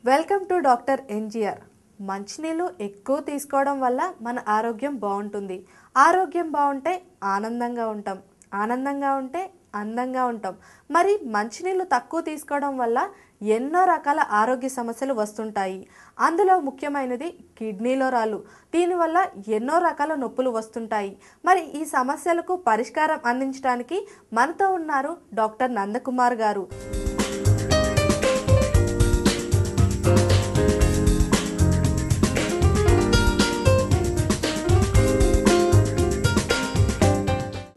Welcome to doctor NGR. మంచినీళ్ళు ఎక్కువ తీసుకోవడం వల్ల మన ఆరోగ్యం బాగుంటుంది. ఆరోగ్యం బాగుంటే ఆనందంగా ఉంటాం. ఆనందంగా ఉంటే అందంగా ఉంటాం. మరి మంచినీళ్ళు తక్కువ తీసుకోవడం వల్ల ఎన్నో రకాల ఆరోగ్య సమస్యలు వస్తుంటాయి. అందులో ముఖ్యమైనది కిడ్నీలో రాళ్ళు. దీనివల్ల ఎన్నో రకాల నొప్పులు వస్తుంటాయి. మరి ఈ సమస్యలకు పరిష్కారం అందించడానికి మనతో ఉన్నారు డాక్టర్ నందకుమార్ గారు.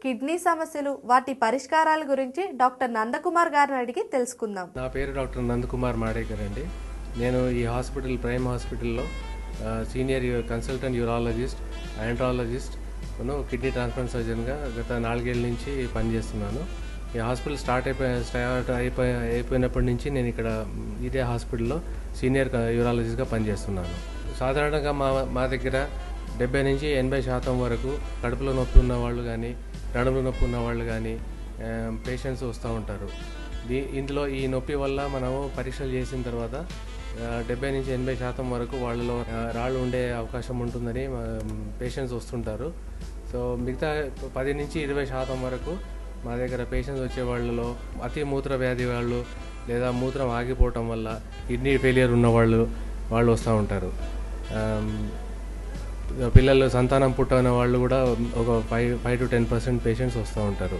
కిడ్నీ సమస్యలు, వాటి పరిష్కారాల గురించి డాక్టర్ నందకుమార్ గారిని అడిగి తెలుసుకుందాం. నా పేరు డాక్టర్ నందకుమార్ మాడేకర్ అండి. నేను ఈ హాస్పిటల్ ప్రైమ్ హాస్పిటల్లో senior consultant urologist, andrologist, kidney transplant సర్జన్గా గత 4 ఏళ్ళ నుంచి పనిచేస్తున్నాను. ఈ హాస్పిటల్ స్టార్ట్ అయిపోయినప్పటి నుంచి నేను ఇక్కడ ఇదే హాస్పిటల్లో సీనియర్ యూరాలజిస్ట్గా పనిచేస్తున్నాను. సాధారణంగా మా దగ్గర 70 నుంచి 80% వరకు కడుపులో నొప్పి ఉన్న వాళ్ళు కానీ, నడుములో నొప్పి ఉన్న వాళ్ళు కానీ పేషెంట్స్ వస్తూ ఉంటారు. ఇందులో ఈ నొప్పి వల్ల మనము పరీక్షలు చేసిన తర్వాత 70 నుంచి 80% వరకు వాళ్ళలో రాళ్ళు ఉండే అవకాశం ఉంటుందని పేషెంట్స్ వస్తుంటారు. సో మిగతా 10 నుంచి 20% వరకు మా దగ్గర పేషెంట్స్ వచ్చే వాళ్ళలో అతి మూత్ర వ్యాధి వాళ్ళు, లేదా మూత్రం ఆగిపోవటం వల్ల కిడ్నీ ఫెయిలియర్ ఉన్న వాళ్ళు వస్తూ ఉంటారు. పిల్లలు సంతానం పుట్టిన వాళ్ళు కూడా ఒక 5 to 10% పేషెంట్స్ వస్తూ ఉంటారు.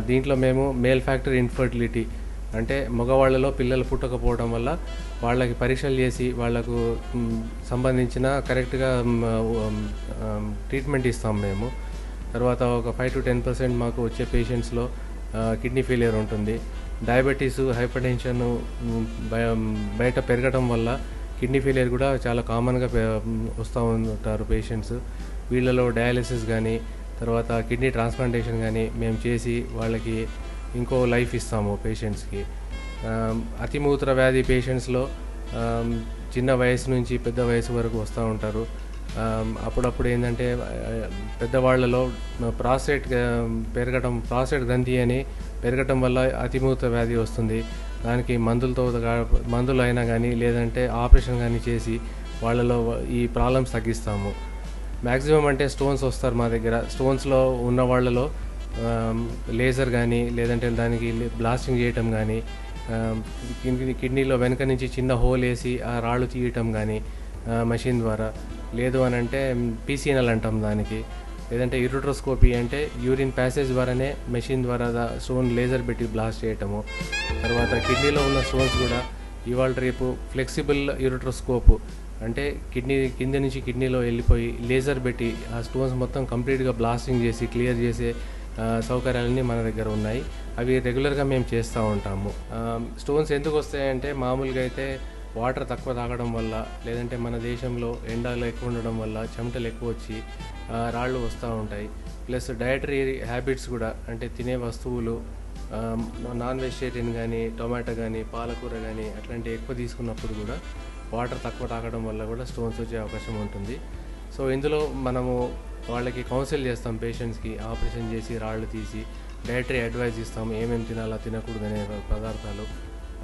దీంట్లో మేము మేల్ ఫ్యాక్టర్ ఇన్ఫర్టిలిటీ అంటే మగవాళ్ళలో పిల్లలు పుట్టకపోవడం వల్ల వాళ్ళకి పరీక్షలు చేసి వాళ్లకు సంబంధించిన కరెక్ట్గా ట్రీట్మెంట్ ఇస్తాం మేము. తర్వాత ఒక 5 to 10% మాకు వచ్చే పేషెంట్స్లో కిడ్నీ ఫెయిలియర్ ఉంటుంది. డయాబెటీస్, హైపర్ టెన్షన్ బయట పెరగడం వల్ల కిడ్నీ ఫెయిలియర్ కూడా చాలా కామన్గా వస్తూ ఉంటారు పేషెంట్స్. వీళ్ళలో డయాలిసిస్ కానీ, తర్వాత కిడ్నీ ట్రాన్స్ప్లాంటేషన్ కానీ మేము చేసి వాళ్ళకి ఇంకో లైఫ్ ఇస్తాము పేషెంట్స్కి. అతిమూత్ర వ్యాధి పేషెంట్స్లో చిన్న వయసు నుంచి పెద్ద వయసు వరకు వస్తూ ఉంటారు. అప్పుడప్పుడు ఏంటంటే పెద్దవాళ్లలో ప్రాస్టేట్ ప్రాస్టేట్ గ్రంథి అని పెరగటం వల్ల అతిమూత్ర వ్యాధి వస్తుంది. దానికి మందులు అయినా కానీ, లేదంటే ఆపరేషన్ కానీ చేసి వాళ్ళలో ఈ ప్రాబ్లమ్స్ తగ్గిస్తాము. మ్యాక్సిమం అంటే స్టోన్స్ వస్తారు మా దగ్గర. స్టోన్స్లో ఉన్న వాళ్ళలో లేజర్ కానీ, లేదంటే దానికి బ్లాస్టింగ్ చేయటం కానీ, కిడ్నీలో వెనక నుంచి చిన్న హోల్ వేసి ఆ రాళ్ళు తీయటం కానీ మెషిన్ ద్వారా, లేదు అని అంటే పీసీఎన్ఎల్ అంటాం దానికి, లేదంటే యూరిట్రోస్కోపీ అంటే యూరిన్ ప్యాసేజ్ ద్వారానే మెషిన్ ద్వారా స్టోన్ లేజర్ పెట్టి బ్లాస్ట్ చేయటము. తర్వాత కిడ్నీలో ఉన్న స్టోన్స్ కూడా ఇవాళ రేపు ఫ్లెక్సిబుల్ యూరిట్రోస్కోప్ అంటే కింద నుంచి కిడ్నీలో వెళ్ళిపోయి లేజర్ పెట్టి ఆ స్టోన్స్ మొత్తం కంప్లీట్గా బ్లాస్టింగ్ చేసి క్లియర్ చేసే సౌకర్యాలన్నీ మన దగ్గర ఉన్నాయి. అవి రెగ్యులర్గా మేము చేస్తూ ఉంటాము. స్టోన్స్ ఎందుకు వస్తాయంటే మామూలుగా అయితే వాటర్ తక్కువ తాగడం వల్ల, లేదంటే మన దేశంలో ఎండలు ఎక్కువ ఉండడం వల్ల చెమటలు ఎక్కువ వచ్చి రాళ్ళు వస్తూ ఉంటాయి. ప్లస్ డయటరీ హ్యాబిట్స్ కూడా, అంటే తినే వస్తువులు నాన్ వెజిటేరియన్ కానీ, టొమాటో కానీ, పాలకూర కానీ అట్లాంటివి ఎక్కువ తీసుకున్నప్పుడు కూడా వాటర్ తక్కువ తాగడం వల్ల కూడా స్టోన్స్ వచ్చే అవకాశం ఉంటుంది. సో ఇందులో మనము వాళ్ళకి కౌన్సిల్ చేస్తాం పేషెంట్స్కి. ఆపరేషన్ చేసి రాళ్ళు తీసి డయటరీ అడ్వైజ్ ఇస్తాం, ఏమేమి తినాలా తినకూడదనే పదార్థాలు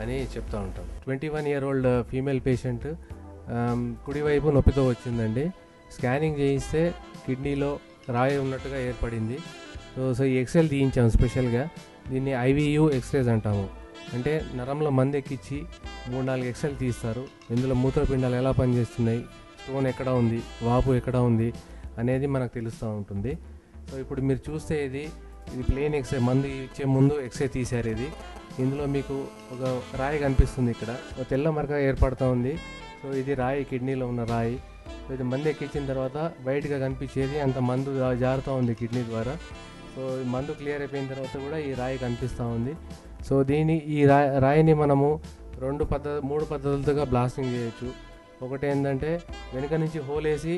అని చెప్తూ ఉంటాం. 21 year old ఫీమేల్ పేషెంట్ కుడివైపు నొప్పితో వచ్చిందండి. స్కానింగ్ చేయిస్తే కిడ్నీలో రాయి ఉన్నట్టుగా ఏర్పడింది. సో ఈ ఎక్స్రేలు తీయించాము స్పెషల్గా. దీన్ని IVU ఎక్స్రేస్ అంటాము. అంటే నరంలో మందు ఎక్కించి 3-4 ఎక్స్రేలు తీస్తారు. ఇందులో మూత్రపిండాలు ఎలా పనిచేస్తున్నాయి, స్టోన్ ఎక్కడ ఉంది, వాపు ఎక్కడ ఉంది అనేది మనకు తెలుస్తూ ఉంటుంది. సో ఇప్పుడు మీరు చూస్తే ఇది ప్లెయిన్ ఎక్స్రే, మందు ఇచ్చే ముందు ఎక్స్రే తీశారు. ఇందులో మీకు ఒక రాయి కనిపిస్తుంది. ఇక్కడ ఒక తెల్ల మరక ఏర్పడుతూ ఉంది. సో ఇది రాయి, కిడ్నీలో ఉన్న రాయి. సో ఇది మందు ఎక్కించిన తర్వాత బయటగా కనిపించేది అంత మందు జారుతూ ఉంది కిడ్నీ ద్వారా. సో మందు క్లియర్ అయిపోయిన తర్వాత కూడా ఈ రాయి కనిపిస్తూ ఉంది. సో ఈ రాయిని మనము 3 పద్ధతులుగా బ్లాస్టింగ్ చేయొచ్చు. ఒకటి ఏంటంటే వెనుక నుంచి హోల్ వేసి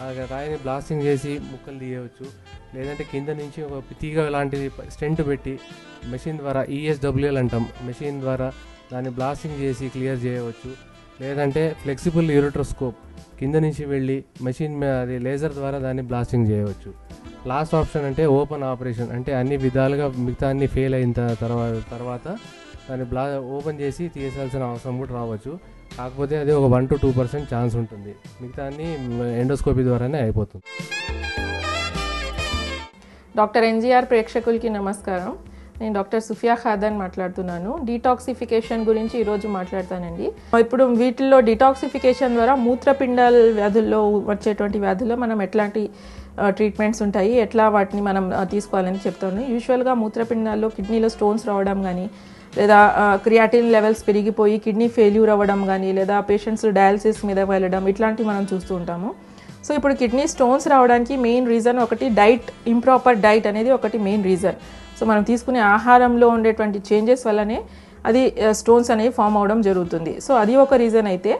ఆ రాయిని బ్లాస్టింగ్ చేసి ముక్కలు తీయవచ్చు. లేదంటే కింద నుంచి ఒక తీగ లాంటిది స్టెంట్ పెట్టి మెషిన్ ద్వారా, ESWL అంటాం, మెషిన్ ద్వారా దాన్ని బ్లాస్టింగ్ చేసి క్లియర్ చేయవచ్చు. లేదంటే ఫ్లెక్సిబుల్ యూరిట్రోస్కోప్ కింద నుంచి వెళ్ళి మెషిన్ అది లేజర్ ద్వారా దాన్ని బ్లాస్టింగ్ చేయవచ్చు. లాస్ట్ ఆప్షన్ అంటే ఓపెన్ ఆపరేషన్, అంటే అన్ని విధాలుగా మిగతా అన్ని ఫెయిల్ అయిన తర్వాత దాన్ని ఓపెన్ చేసి తీసేయాల్సిన అవసరం కూడా రావచ్చు. కాకపోతే అది ఒక 1 to 2% ఛాన్స్ ఉంటుంది, మిగతా అన్ని ఎండోస్కోపీ ద్వారానే అయిపోతుంది. డాక్టర్ ఎన్జీఆర్ ప్రేక్షకులకి నమస్కారం. నేను డాక్టర్ సుఫియా ఖాదన్ మాట్లాడుతున్నాను. డీటాక్సిఫికేషన్ గురించి ఈరోజు మాట్లాడతానండి. ఇప్పుడు వీటిల్లో డీటాక్సిఫికేషన్ ద్వారా మూత్రపిండాల వ్యాధుల్లో వచ్చేటువంటి వ్యాధుల్లో మనం ఎట్లాంటి ట్రీట్మెంట్స్ ఉంటాయి, ఎట్లా వాటిని మనం తీసుకోవాలని చెప్తాను. యూజువల్గా మూత్రపిండాల్లో కిడ్నీలో స్టోన్స్ రావడం కానీ, లేదా క్రియాటిన్ లెవెల్స్ పెరిగిపోయి కిడ్నీ ఫెయిల్యూర్ అవ్వడం కానీ, లేదా పేషెంట్స్ డయాలసిస్ మీద వెళ్ళడం, ఇట్లాంటివి మనం చూస్తూ ఉంటాము. సో ఇప్పుడు కిడ్నీ స్టోన్స్ రావడానికి మెయిన్ రీజన్ ఒకటి డైట్, ఇంప్రాపర్ డైట్ అనేది ఒకటి మెయిన్ రీజన్. సో మనం తీసుకునే ఆహారంలో ఉండేటువంటి చేంజెస్ వల్లనే అది స్టోన్స్ అనేవి ఫామ్ అవడం జరుగుతుంది. సో అది ఒక రీజన్ అయితే,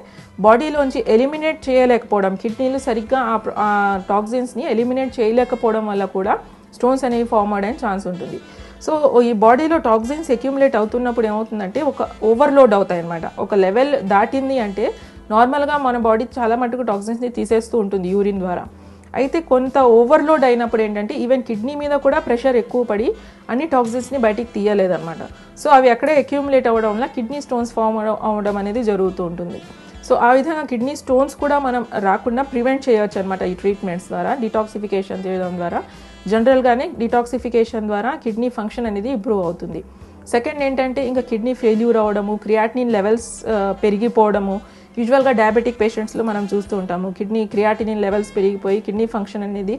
బాడీలోంచి ఎలిమినేట్ చేయలేకపోవడం, కిడ్నీలు సరిగ్గా ఆ టాక్సిన్స్ని ఎలిమినేట్ చేయలేకపోవడం వల్ల కూడా స్టోన్స్ అనేవి ఫామ్ అవడానికి ఛాన్స్ ఉంటుంది. సో ఈ బాడీలో టాక్సిన్స్ అక్యుములేట్ అవుతున్నప్పుడు ఏమవుతుందంటే ఒక ఓవర్లోడ్ అవుతాయి అన్నమాట. ఒక లెవెల్ దాటింది అంటే నార్మల్గా మన బాడీ చాలా మటుకు టాక్సిన్స్ని తీసేస్తూ ఉంటుంది యూరిన్ ద్వారా. అయితే కొంత ఓవర్లోడ్ అయినప్పుడు ఏంటంటే ఈవెన్ కిడ్నీ మీద కూడా ప్రెషర్ ఎక్కువ పడి అన్ని టాక్సిన్స్ని బయటికి తీయలేదన్నమాట. సో అవి అక్కడే అక్యూములేట్ అవ్వడం వల్ల కిడ్నీ స్టోన్స్ ఫామ్ అవ్వడం అనేది జరుగుతూ ఉంటుంది. సో ఆ విధంగా కిడ్నీ స్టోన్స్ కూడా మనం రాకుండా ప్రివెంట్ చేయవచ్చు అనమాట ఈ ట్రీట్మెంట్స్ ద్వారా, డీటాక్సిఫికేషన్ చేయడం ద్వారా. జనరల్గానే డీటాక్సిఫికేషన్ ద్వారా కిడ్నీ ఫంక్షన్ అనేది ఇంప్రూవ్ అవుతుంది. సెకండ్ ఏంటంటే ఇంకా కిడ్నీ ఫెయిల్యూర్ అవ్వడము, క్రియాటినిన్ లెవెల్స్ పెరిగిపోవడము. యూజువల్గా డయాబెటిక్ పేషెంట్స్లో మనం చూస్తూ ఉంటాము క్రియాటినిన్ లెవెల్స్ పెరిగిపోయి కిడ్నీ ఫంక్షన్ అనేది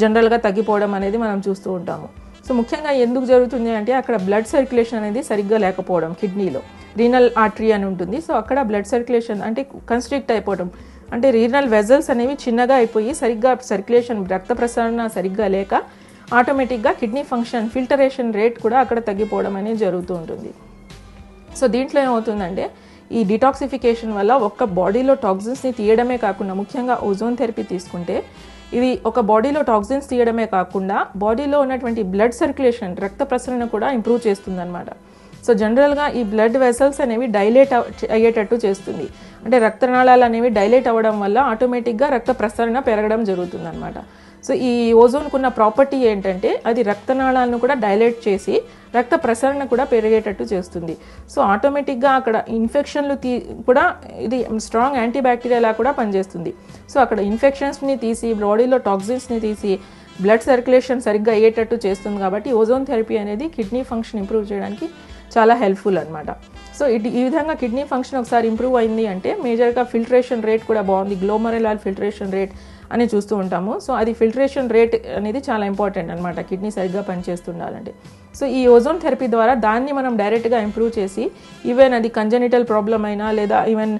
జనరల్గా తగ్గిపోవడం అనేది మనం చూస్తూ ఉంటాము. సో ముఖ్యంగా ఎందుకు జరుగుతుంది అంటే అక్కడ బ్లడ్ సర్క్యులేషన్ అనేది సరిగ్గా లేకపోవడం, కిడ్నీలో రీనల్ ఆర్టరీ అని ఉంటుంది. సో అక్కడ బ్లడ్ సర్క్యులేషన్ అంటే కన్స్ట్రిక్ట్ అయిపోవడం, అంటే రీనల్ వెజల్స్ అనేవి చిన్నగా అయిపోయి సరిగ్గా సర్క్యులేషన్, రక్త ప్రసరణ సరిగ్గా లేక ఆటోమేటిక్గా కిడ్నీ ఫంక్షన్, ఫిల్టరేషన్ రేట్ కూడా అక్కడ తగ్గిపోవడం అనేది జరుగుతూ ఉంటుంది. సో దీంట్లో ఏమవుతుందంటే ఈ డిటాక్సిఫికేషన్ వల్ల ఒక్క బాడీలో టాక్సిన్స్ని తీయడమే కాకుండా, ముఖ్యంగా ఓజోన్ థెరపీ తీసుకుంటే ఇది ఒక బాడీలో టాక్సిన్స్ తీయడమే కాకుండా బాడీలో ఉన్నటువంటి బ్లడ్ సర్క్యులేషన్, రక్త ప్రసరణ కూడా ఇంప్రూవ్ చేస్తుంది అనమాట. సో జనరల్గా ఈ బ్లడ్ వెసల్స్ అనేవి డైలేట్ అయ్యేటట్టు చేస్తుంది. అంటే రక్తనాళాలు అనేవి డైలేట్ అవ్వడం వల్ల ఆటోమేటిక్గా రక్త ప్రసరణ పెరగడం జరుగుతుంది అనమాట. సో ఈ ఓజోన్కున్న ప్రాపర్టీ ఏంటంటే అది రక్తనాళాలను కూడా డైలేట్ చేసి రక్త ప్రసరణ కూడా పెరిగేటట్టు చేస్తుంది. సో ఆటోమేటిక్గా అక్కడ ఇన్ఫెక్షన్లు కూడా ఇది స్ట్రాంగ్ యాంటీబ్యాక్టీరియలా కూడా పనిచేస్తుంది. సో అక్కడ ఇన్ఫెక్షన్స్ని తీసి, బాడీలో టాక్సిన్స్ని తీసి బ్లడ్ సర్క్యులేషన్ సరిగ్గా అయ్యేటట్టు చేస్తుంది. కాబట్టి ఓజోన్ థెరపీ అనేది కిడ్నీ ఫంక్షన్ ఇంప్రూవ్ చేయడానికి చాలా హెల్ప్ఫుల్ అనమాట. సో ఈ విధంగా కిడ్నీ ఫంక్షన్ ఒకసారి ఇంప్రూవ్ అయింది అంటే మేజర్గా ఫిల్టరేషన్ రేట్ కూడా బాగుంది, గ్లోమరులార్ ఫిల్టరేషన్ రేట్ అని చూస్తూ ఉంటాము. సో అది ఫిల్టరేషన్ రేట్ అనేది చాలా ఇంపార్టెంట్ అనమాట కిడ్నీ సరిగ్గా పనిచేస్తుండాలంటే. సో ఈ ఓజోన్ థెరపీ ద్వారా దాన్ని మనం డైరెక్ట్గా ఇంప్రూవ్ చేసి, ఈవెన్ అది కంజనిటల్ ప్రాబ్లం అయినా లేదా ఈవెన్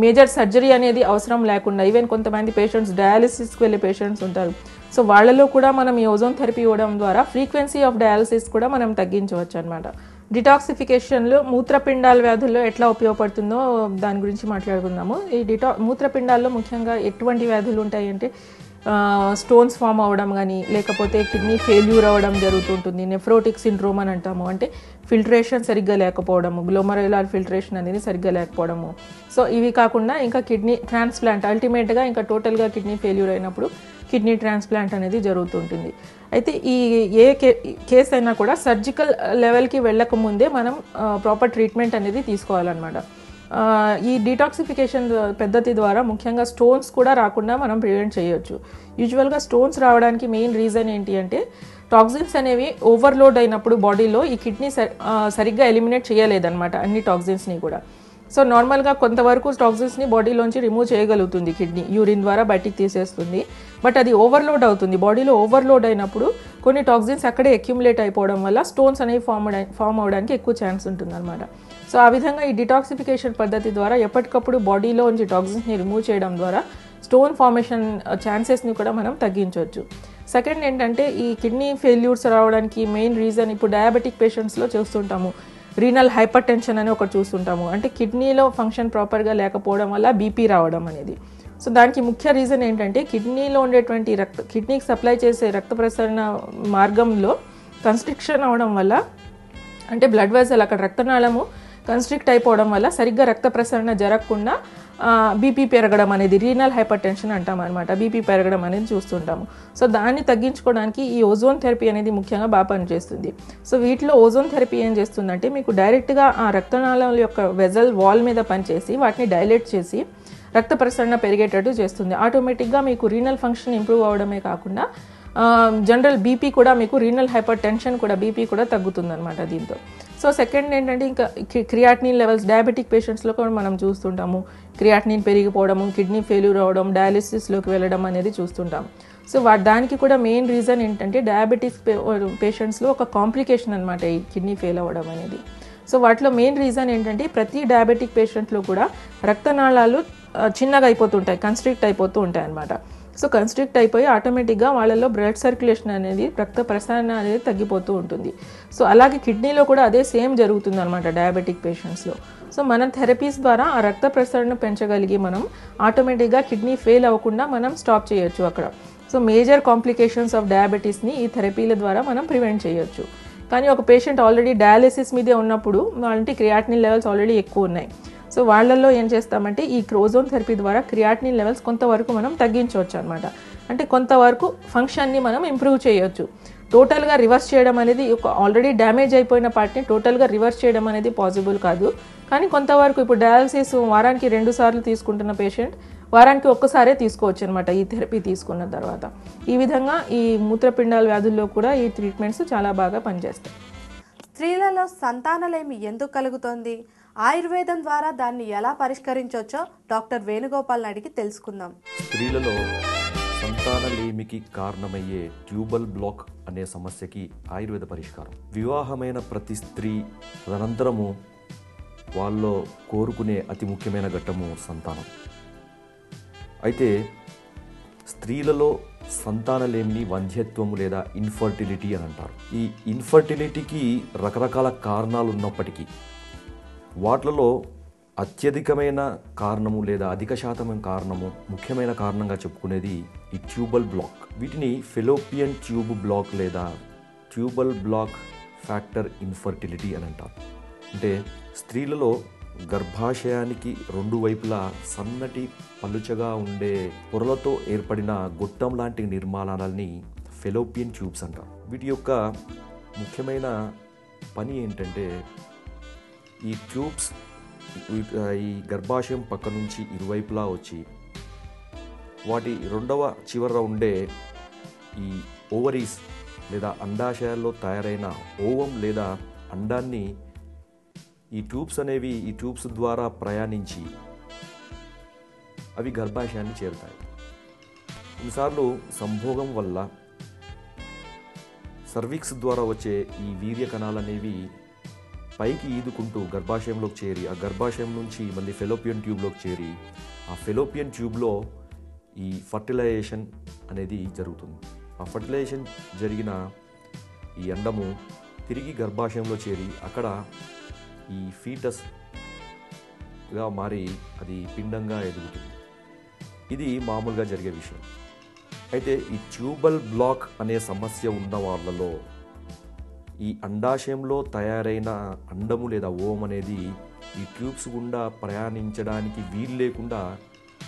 మేజర్ సర్జరీ అనేది అవసరం లేకుండా, ఈవెన్ కొంతమంది పేషెంట్స్ డయాలసిస్కి వెళ్ళే పేషెంట్స్ ఉంటారు. సో వాళ్ళలో కూడా మనం ఈ ఓజోన్ థెరపీ ఇవ్వడం ద్వారా ఫ్రీక్వెన్సీ ఆఫ్ డయాలసిస్ కూడా మనం తగ్గించవచ్చు అనమాట. డిటాక్సిఫికేషన్లో మూత్రపిండాల వ్యాధుల్లో ఎట్లా ఉపయోగపడుతుందో దాని గురించి మాట్లాడుకుందాము. ఈ మూత్రపిండాల్లో ముఖ్యంగా ఎటువంటి వ్యాధులు ఉంటాయి అంటే స్టోన్స్ ఫామ్ అవ్వడం కానీ, లేకపోతే కిడ్నీ ఫెయిల్యూర్ అవ్వడం జరుగుతుంటుంది. నెఫ్రోటిక్ సిండ్రోమ్ అని అంటాము, అంటే ఫిల్టరేషన్ సరిగ్గా లేకపోవడము, గ్లోమరులార్ ఫిల్టరేషన్ అనేది సరిగ్గా లేకపోవడము. సో ఇవి కాకుండా ఇంకా కిడ్నీ ట్రాన్స్ప్లాంట్, అల్టిమేట్గా ఇంకా టోటల్గా కిడ్నీ ఫెయిల్యూర్ అయినప్పుడు కిడ్నీ ట్రాన్స్ప్లాంట్ అనేది జరుగుతుంటుంది. అయితే ఏ కేసు అయినా కూడా సర్జికల్ లెవెల్కి వెళ్ళకముందే మనం ప్రాపర్ ట్రీట్మెంట్ అనేది తీసుకోవాలన్నమాట. ఈ డీటాక్సిఫికేషన్ పద్ధతి ద్వారా ముఖ్యంగా స్టోన్స్ కూడా రాకుండా మనం ప్రివెంట్ చేయొచ్చు. యూజువల్గా స్టోన్స్ రావడానికి మెయిన్ రీజన్ ఏంటి అంటే టాక్సిన్స్ అనేవి ఓవర్లోడ్ అయినప్పుడు బాడీలో ఈ కిడ్నీ సరిగ్గా ఎలిమినేట్ చేయలేదన్నమాట అన్ని టాక్సిన్స్ని కూడా. సో నార్మల్గా కొంతవరకు టాక్సిన్స్ని బాడీలోంచి రిమూవ్ చేయగలుగుతుంది కిడ్నీ, యూరిన్ ద్వారా బయటికి తీసేస్తుంది. బట్ అది ఓవర్లోడ్ అవుతుంది. బాడీలో ఓవర్లోడ్ అయినప్పుడు కొన్ని టాక్సిన్స్ అక్కడే అక్యుములేట్ అయిపోవడం వల్ల స్టోన్స్ అనేవి ఫామ్ అవడానికి ఎక్కువ ఛాన్స్ ఉంటుంది అనమాట. సో ఆ విధంగా ఈ డిటాక్సిఫికేషన్ పద్ధతి ద్వారా ఎప్పటికప్పుడు బాడీలో నుంచి టాక్సిన్స్ని రిమూవ్ చేయడం ద్వారా స్టోన్ ఫార్మేషన్ ఛాన్సెస్ని కూడా మనం తగ్గించవచ్చు. సెకండ్ ఏంటంటే ఈ కిడ్నీ ఫెయిల్యూర్స్ రావడానికి మెయిన్ రీజన్ ఇప్పుడు డయాబెటిక్ పేషెంట్స్లో చూస్తుంటాము రీనల్ హైపర్ టెన్షన్ అని ఒకటి చూస్తుంటాము. అంటే కిడ్నీలో ఫంక్షన్ ప్రాపర్గా లేకపోవడం వల్ల బీపీ రావడం అనేది. సో దానికి ముఖ్య రీజన్ ఏంటంటే కిడ్నీలో ఉండేటువంటి కిడ్నీకి సప్లై చేసే రక్త ప్రసరణ మార్గంలో కన్స్ట్రిక్షన్ అవడం వల్ల, అంటే బ్లడ్ వెసల్ అక్కడ రక్తనాళము కన్స్ట్రిక్ట్ అయిపోవడం వల్ల సరిగ్గా రక్త ప్రసరణ జరగకుండా బీపీ పెరగడం అనేది రీనల్ హైపర్ టెన్షన్ అంటాం అనమాట. బీపీ పెరగడం అనేది చూస్తుంటాము. సో దాన్ని తగ్గించుకోవడానికి ఈ ఓజోన్ థెరపీ అనేది ముఖ్యంగా బాగా పనిచేస్తుంది. సో వీటిలో ఓజోన్ థెరపీ ఏం చేస్తుందంటే మీకు డైరెక్ట్గా ఆ రక్తనాళాల యొక్క వెజల్ వాల్ మీద పనిచేసి వాటిని డైలేట్ చేసి రక్త ప్రసరణ పెరిగేటట్టు చేస్తుంది. ఆటోమేటిక్గా మీకు రీనల్ ఫంక్షన్ ఇంప్రూవ్ అవడమే కాకుండా జనరల్ బీపీ కూడా మీకు రీనల్ హైపర్ టెన్షన్ కూడా బీపీ కూడా తగ్గుతుందన్నమాట దీంతో. సో సెకండ్ ఏంటంటే ఇంకా క్రియాటినిన్ లెవెల్స్ డయాబెటిక్ పేషెంట్స్లో కూడా మనం చూస్తుంటాము. క్రియాటినిన్ పెరిగిపోవడము, కిడ్నీ ఫెయిల్యూర్ అవ్వడం, డయాలిసిస్లోకి వెళ్ళడం అనేది చూస్తుంటాం. సో దానికి కూడా మెయిన్ రీజన్ ఏంటంటే డయాబెటిక్ పేషెంట్స్లో ఒక కాంప్లికేషన్ అనమాట ఈ కిడ్నీ ఫెయిల్ అవ్వడం అనేది. సో వాటిలో మెయిన్ రీజన్ ఏంటంటే ప్రతి డయాబెటిక్ పేషెంట్లో కూడా రక్తనాళాలు చిన్నగా అయిపోతుంటాయి, కన్స్ట్రిక్ట్ అయిపోతూ ఉంటాయి అన్నమాట. సో కన్స్ట్రిక్ట్ అయిపోయి ఆటోమేటిక్గా వాళ్ళలో బ్లడ్ సర్క్యులేషన్ అనేది రక్త ప్రసరణ అనేది తగ్గిపోతూ ఉంటుంది. సో అలాగే కిడ్నీలో కూడా అదే సేమ్ జరుగుతుంది అనమాట డయాబెటిక్ పేషెంట్స్లో. సో మన థెరపీస్ ద్వారా ఆ రక్త ప్రసరణ పెంచగలిగి మనం ఆటోమేటిక్గా కిడ్నీ ఫెయిల్ అవ్వకుండా మనం స్టాప్ చేయొచ్చు అక్కడ. సో మేజర్ కాంప్లికేషన్స్ ఆఫ్ డయాబెటీస్ని ఈ థెరపీల ద్వారా మనం ప్రివెంట్ చేయొచ్చు. కానీ ఒక పేషెంట్ ఆల్రెడీ డయాలిసిస్ మీదే ఉన్నప్పుడు వాళ్ళకి క్రియాటినిన్ లెవెల్స్ ఆల్రెడీ ఎక్కువ ఉన్నాయి. సో వాళ్ళల్లో ఏం చేస్తామంటే ఈ ఓజోన్ థెరపీ ద్వారా క్రియాటినిన్ లెవెల్స్ కొంతవరకు మనం తగ్గించవచ్చు అనమాట. అంటే కొంతవరకు ఫంక్షన్ని మనం ఇంప్రూవ్ చేయొచ్చు. టోటల్గా రివర్స్ చేయడం అనేది ఒక ఆల్రెడీ డ్యామేజ్ అయిపోయిన పార్ట్ని టోటల్గా రివర్స్ చేయడం అనేది పాసిబుల్ కాదు. కానీ కొంతవరకు ఇప్పుడు డయాలసిస్ వారానికి 2 సార్లు తీసుకుంటున్న పేషెంట్ వారానికి ఒక్కసారే తీసుకోవచ్చు అనమాట ఈ థెరపీ తీసుకున్న తర్వాత. ఈ విధంగా ఈ మూత్రపిండాల వ్యాధుల్లో కూడా ఈ ట్రీట్మెంట్స్ చాలా బాగా పనిచేస్తాయి. స్త్రీలలో సంతానలేమి ఎందుకు కలుగుతోంది, ఆయుర్వేదం ద్వారా దాన్ని ఎలా పరిష్కరించవచ్చో డాక్టర్ వేణుగోపాల్ని అడిగి తెలుసుకుందాం. స్త్రీలలో సంతానలేమికి కారణమయ్యే ట్యూబల్ బ్లాక్ అనే సమస్యకి ఆయుర్వేద పరిష్కారం. వివాహమైన ప్రతి స్త్రీ తదనంతరము వాళ్ళలో కోరుకునే అతి ముఖ్యమైన ఘట్టము సంతానం. అయితే స్త్రీలలో సంతానలేమిని వంధ్యత్వము లేదా ఇన్ఫర్టిలిటీ అని అంటారు. ఈ ఇన్ఫర్టిలిటీకి రకరకాల కారణాలు ఉన్నప్పటికీ వాటిలో అత్యధికమైన కారణము లేదా అధిక శాతమైన కారణము ముఖ్యమైన కారణంగా చెప్పుకునేది ఈ ట్యూబల్ బ్లాక్. వీటిని ఫెలోపియన్ ట్యూబ్ బ్లాక్ లేదా ట్యూబల్ బ్లాక్ ఫ్యాక్టర్ ఇన్ఫర్టిలిటీ అని అంటారు. అంటే స్త్రీలలో గర్భాశయానికి 2 వైపులా సన్నటి పలుచగా ఉండే పొరలతో ఏర్పడిన గొట్టం లాంటి నిర్మాణాలని ఫెలోపియన్ ట్యూబ్స్ అంటారు. వీటి యొక్క ముఖ్యమైన పని ఏంటంటే ఈ ట్యూబ్స్ ఈ గర్భాశయం పక్క నుంచి ఇరువైపులా వచ్చి వాటి 2వ చివర ఉండే ఈ ఓవరీస్ లేదా అండాశయాల్లో తయారైన ఓవం లేదా అండాన్ని ఈ ట్యూబ్స్ ద్వారా ప్రయాణించి అవి గర్భాశయాన్ని చేరుతాయి. కొన్నిసార్లు సంభోగం వల్ల సర్విక్స్ ద్వారా వచ్చే ఈ వీర్య కణాలు అనేవి పైకి ఈదుకుంటూ గర్భాశయంలోకి చేరి ఆ గర్భాశయం నుంచి మళ్ళీ ఫెలోపియన్ ట్యూబ్లోకి చేరి ఆ ఫెలోపియన్ ట్యూబ్లో ఈ ఫర్టిలైజేషన్ అనేది జరుగుతుంది. ఆ ఫర్టిలైజేషన్ జరిగిన ఈ అండము తిరిగి గర్భాశయంలో చేరి అక్కడ ఈ ఫీటస్గా మారి అది పిండంగా ఎదుగుతుంది. ఇది మామూలుగా జరిగే విషయం. అయితే ఈ ట్యూబల్ బ్లాక్ అనే సమస్య ఉన్న వాళ్ళలో ఈ అండాశయంలో తయారైన అండము లేదా ఓం అనేది ఈ ట్యూబ్స్ గుండా ప్రయాణించడానికి వీలు లేకుండా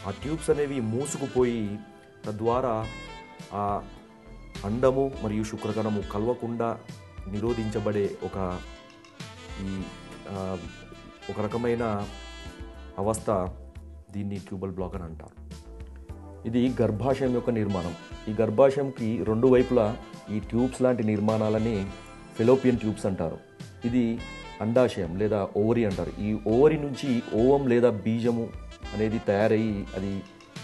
ఆ ట్యూబ్స్ అనేవి మూసుకుపోయి తద్వారా ఆ అండము మరియు శుక్రకణము కలవకుండా నిరోధించబడే ఒక రకమైన అవస్థ దీన్ని ట్యూబల్ బ్లాక్ అని అంటారు. ఇది గర్భాశయం యొక్క నిర్మాణం. ఈ గర్భాశయంకి 2 వైపులా ఈ ట్యూబ్స్ లాంటి నిర్మాణాలని ఫెలోపియన్ ట్యూబ్స్ అంటారు. ఇది అండాశయం లేదా ఓవరీ అంటారు. ఈ ఓవరీ నుంచి ఓవం లేదా బీజము అనేది తయారయ్యి అది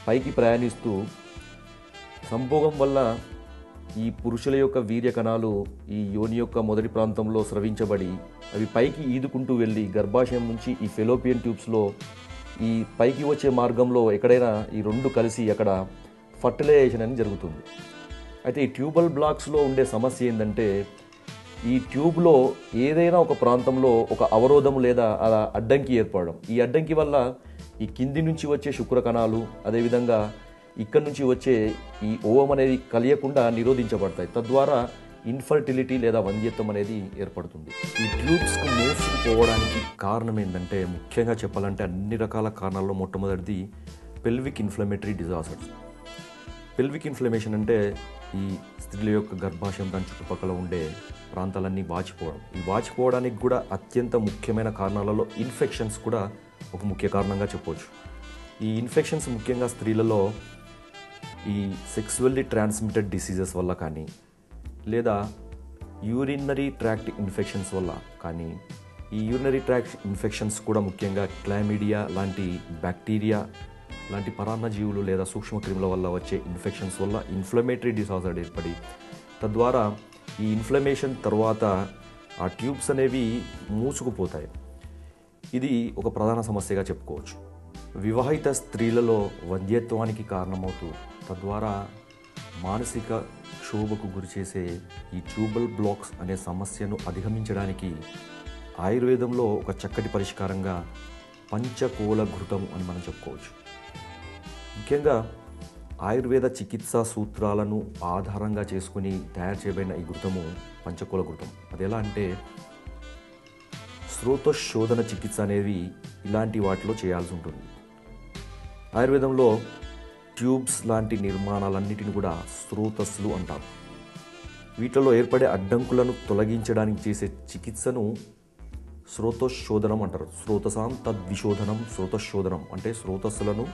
పైకి ప్రయాణిస్తూ సంభోగం వల్ల ఈ పురుషుల యొక్క వీర్య కణాలు ఈ యోని యొక్క మొదటి ప్రాంతంలో స్రవించబడి అవి పైకి ఈదుకుంటూ వెళ్ళి గర్భాశయం నుంచి ఈ ఫెలోపియన్ ట్యూబ్స్లో ఈ పైకి వచ్చే మార్గంలో ఎక్కడైనా ఈ 2 కలిసి అక్కడ ఫర్టిలైజేషన్ అని జరుగుతుంది. అయితే ఈ ట్యూబల్ బ్లాక్స్లో ఉండే సమస్య ఏంటంటే ఈ ట్యూబ్లో ఏదైనా ఒక ప్రాంతంలో ఒక అవరోధం లేదా అలా అడ్డంకి ఏర్పడడం. ఈ అడ్డంకి వల్ల ఈ కింది నుంచి వచ్చే శుక్ర కణాలు అదేవిధంగా ఇక్కడ నుంచి వచ్చే ఈ ఓవం అనేది కలియకుండా నిరోధించబడతాయి. తద్వారా ఇన్ఫర్టిలిటీ లేదా వంధ్యత్వం అనేది ఏర్పడుతుంది. ఈ ట్యూబ్స్కు మోస్ట్ వాచిపోవడానికి కారణం ఏంటంటే, ముఖ్యంగా చెప్పాలంటే అన్ని రకాల కారణాల్లో మొట్టమొదటిది pelvic inflammatory disorders. Pelvic inflammation అంటే ఈ స్త్రీల యొక్క గర్భాశయం దాని చుట్టుపక్కల ఉండే ప్రాంతాలన్నీ వాచిపోవడం. ఈ వాచిపోవడానికి కూడా అత్యంత ముఖ్యమైన కారణాలలో ఇన్ఫెక్షన్స్ కూడా ఒక ముఖ్య కారణంగా చెప్పవచ్చు. ఈ ఇన్ఫెక్షన్స్ ముఖ్యంగా స్త్రీలలో ఈ సెక్సువల్లీ ట్రాన్స్మిటెడ్ డిసీజెస్ వల్ల కానీ, లేదా యూరినరీ ట్రాక్ట్ ఇన్ఫెక్షన్స్ వల్ల కానీ, ఈ యూరినరీ ట్రాక్ట్ ఇన్ఫెక్షన్స్ కూడా ముఖ్యంగా క్లామిడియా లాంటి బ్యాక్టీరియా లాంటి పరాన్నజీవులు లేదా సూక్ష్మక్రిముల వల్ల వచ్చే ఇన్ఫెక్షన్స్ వల్ల ఇన్ఫ్లమేటరీ డిసార్డర్ ఏర్పడి, తద్వారా ఈ ఇన్ఫ్లమేషన్ తర్వాత ఆ ట్యూబ్స్ అనేవి మూసుకుపోతాయి. ఇది ఒక ప్రధాన సమస్యగా చెప్పుకోవచ్చు. వివాహిత స్త్రీలలో వంధ్యత్వానికి కారణమవుతూ తద్వారా మానసిక క్షోభకు గురిచేసే ఈ ట్యూబల్ బ్లాక్స్ అనే సమస్యను అధిగమించడానికి ఆయుర్వేదంలో ఒక చక్కటి పరిష్కారంగా పంచకోల ఘృతం అని మనం చెప్పుకోవచ్చు. ముఖ్యంగా ఆయుర్వేద చికిత్సా సూత్రాలను ఆధారంగా చేసుకుని తయారు చేయబడిన ఈ ఘృతము పంచకోల ఘృతం. అది ఎలా అంటే, శ్రోతశోధన చికిత్స అనేవి ఇలాంటి వాటిలో చేయాల్సి ఉంటుంది. ఆయుర్వేదంలో ట్యూబ్స్ లాంటి నిర్మాణాలన్నిటిని కూడా స్రోతస్సులు అంటారు. వీటిలో ఏర్పడే అడ్డంకులను తొలగించడానికి చేసే చికిత్సను శ్రోతశోధనం అంటారు. శ్రోతసాం తద్విశోధనం. శ్రోతశోధనం అంటే శ్రోతస్సులను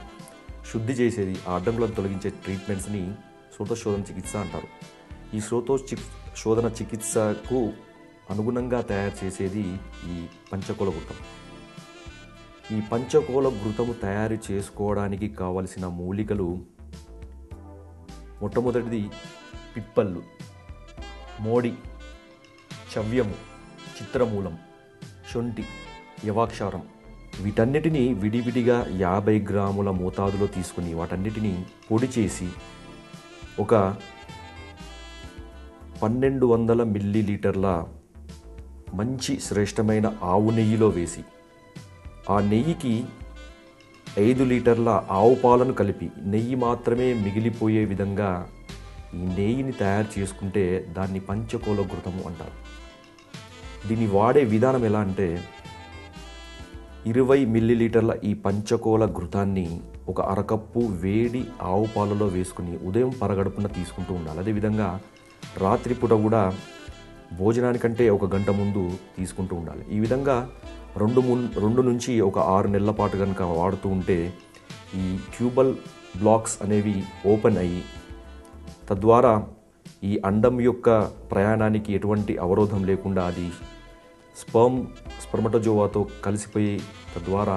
శుద్ధి చేసేది, ఆ అడ్డంకులను తొలగించే ట్రీట్మెంట్స్ని శ్రోతశోధన చికిత్స అంటారు. ఈ శ్రోతశోధన చికిత్సకు అనుగుణంగా తయారు చేసేది ఈ పంచకోల ఘృతం. ఈ పంచకోల ఘృతము తయారు చేసుకోవడానికి కావలసిన మూలికలు మొట్టమొదటిది పిప్పళ్ళు, మోడి, చవ్యము, చిత్రమూలం, శొంఠి, యవాక్షారం. వీటన్నిటినీ విడివిడిగా 50 గ్రాముల మోతాదులో తీసుకుని వాటన్నిటినీ పొడి చేసి ఒక 1200 మిల్లీలీటర్ల మంచి శ్రేష్టమైన ఆవు నెయ్యిలో వేసి, ఆ నెయ్యికి 5 లీటర్ల ఆవు పాలను కలిపి నెయ్యి మాత్రమే మిగిలిపోయే విధంగా ఈ నెయ్యిని తయారు చేసుకుంటే దాన్ని పంచకోల ఘృతము అంటారు. దీన్ని వాడే విధానం ఎలా అంటే, 20 మిల్లీలీటర్ల ఈ పంచకోల ఘృతాన్ని ఒక అరకప్పు వేడి ఆవు పాలలో వేసుకుని ఉదయం పరగడుపున తీసుకుంటూ ఉండాలి. అదేవిధంగా రాత్రిపూట కూడా భోజనానికంటే 1 గంట ముందు తీసుకుంటూ ఉండాలి. ఈ విధంగా 2 నుంచి 6 నెలల పాటు కనుక వాడుతూ ఉంటే ఈ ట్యూబల్ బ్లాక్స్ అనేవి ఓపెన్ అయ్యి, తద్వారా ఈ అండం యొక్క ప్రయాణానికి ఎటువంటి అవరోధం లేకుండా అది స్పర్మటోజోవాతో కలిసిపోయి తద్వారా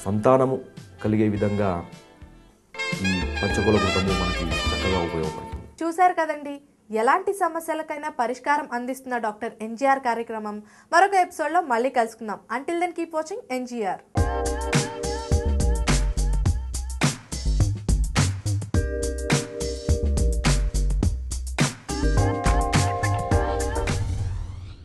సంతానము కలిగే విధంగా ఈ పంచకోల ఘృతము మనకి చక్కగా ఉపయోగపడుతుంది. చూశారు కదండి, ఎలాంటి సమస్యలకైనా పరిష్కారం అందిస్తున్న డాక్టర్ ఎన్జీఆర్ కార్యక్రమం మరొక ఎపిసోడ్లో మళ్ళీ కలుసుకుందాం. Until then keep watching NGR.